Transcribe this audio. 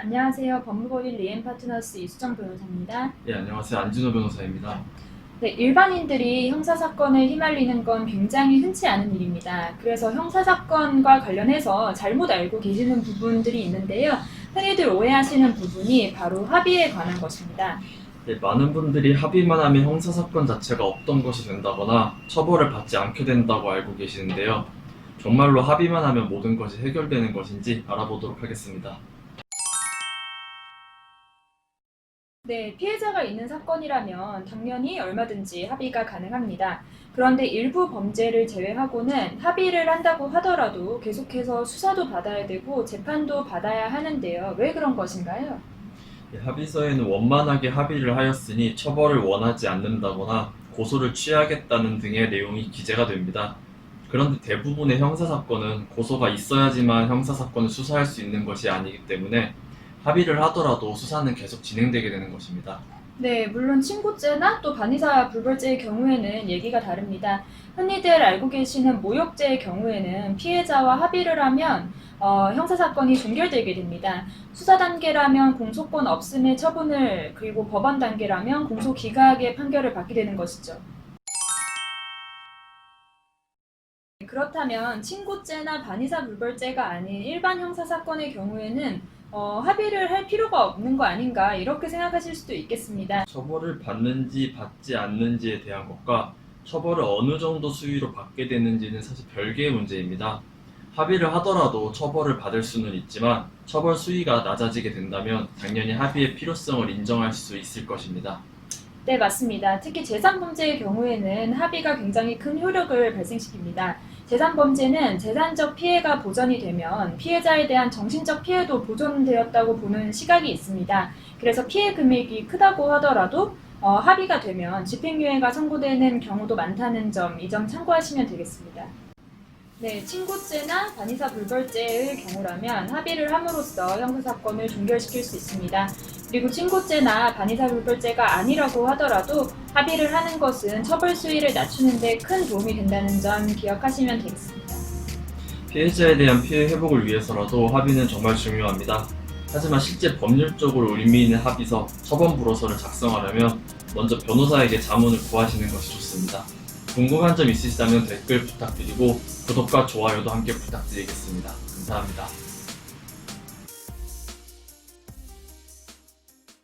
안녕하세요. 법무법인 리엠파트너스 이수정 변호사입니다. 예, 안녕하세요. 안진호 변호사입니다. 네, 일반인들이 형사사건에 휘말리는 건 굉장히 흔치 않은 일입니다. 그래서 형사사건과 관련해서 잘못 알고 계시는 부분들이 있는데요. 흔히들 오해하시는 부분이 바로 합의에 관한 것입니다. 예, 많은 분들이 합의만 하면 형사사건 자체가 없던 것이 된다거나 처벌을 받지 않게 된다고 알고 계시는데요. 정말로 합의만 하면 모든 것이 해결되는 것인지 알아보도록 하겠습니다. 네, 피해자가 있는 사건이라면 당연히 얼마든지 합의가 가능합니다. 그런데 일부 범죄를 제외하고는 합의를 한다고 하더라도 계속해서 수사도 받아야 되고 재판도 받아야 하는데요. 왜 그런 것인가요? 예, 합의서에는 원만하게 합의를 하였으니 처벌을 원하지 않는다거나 고소를 취하겠다는 등의 내용이 기재가 됩니다. 그런데 대부분의 형사사건은 고소가 있어야지만 형사사건을 수사할 수 있는 것이 아니기 때문에 합의를 하더라도 수사는 계속 진행되게 되는 것입니다. 네, 물론 친고죄나 또 반의사 불벌죄의 경우에는 얘기가 다릅니다. 흔히들 알고 계시는 모욕죄의 경우에는 피해자와 합의를 하면 형사사건이 종결되게 됩니다. 수사 단계라면 공소권 없음의 처분을, 그리고 법원 단계라면 공소 기각의 판결을 받게 되는 것이죠. 그렇다면 친고죄나 반의사 불벌죄가 아닌 일반 형사사건의 경우에는 합의를 할 필요가 없는 거 아닌가 이렇게 생각하실 수도 있겠습니다. 처벌을 받는지 받지 않는지에 대한 것과 처벌을 어느 정도 수위로 받게 되는지는 사실 별개의 문제입니다. 합의를 하더라도 처벌을 받을 수는 있지만 처벌 수위가 낮아지게 된다면 당연히 합의의 필요성을 인정할 수 있을 것입니다. 네, 맞습니다. 특히 재산범죄의 경우에는 합의가 굉장히 큰 효력을 발생시킵니다. 재산범죄는 재산적 피해가 보전이 되면 피해자에 대한 정신적 피해도 보존되었다고 보는 시각이 있습니다. 그래서 피해 금액이 크다고 하더라도 합의가 되면 집행유예가 선고되는 경우도 많다는 점, 이 점 참고하시면 되겠습니다. 네, 친고죄나 반의사 불벌죄의 경우라면 합의를 함으로써 형사사건을 종결시킬 수 있습니다. 그리고 친고죄나 반의사 불벌죄가 아니라고 하더라도 합의를 하는 것은 처벌 수위를 낮추는 데 큰 도움이 된다는 점 기억하시면 되겠습니다. 피해자에 대한 피해 회복을 위해서라도 합의는 정말 중요합니다. 하지만 실제 법률적으로 의미 있는 합의서, 처분 불허서를 작성하려면 먼저 변호사에게 자문을 구하시는 것이 좋습니다. 궁금한 점 있으시다면 댓글 부탁드리고 구독과 좋아요도 함께 부탁드리겠습니다. 감사합니다.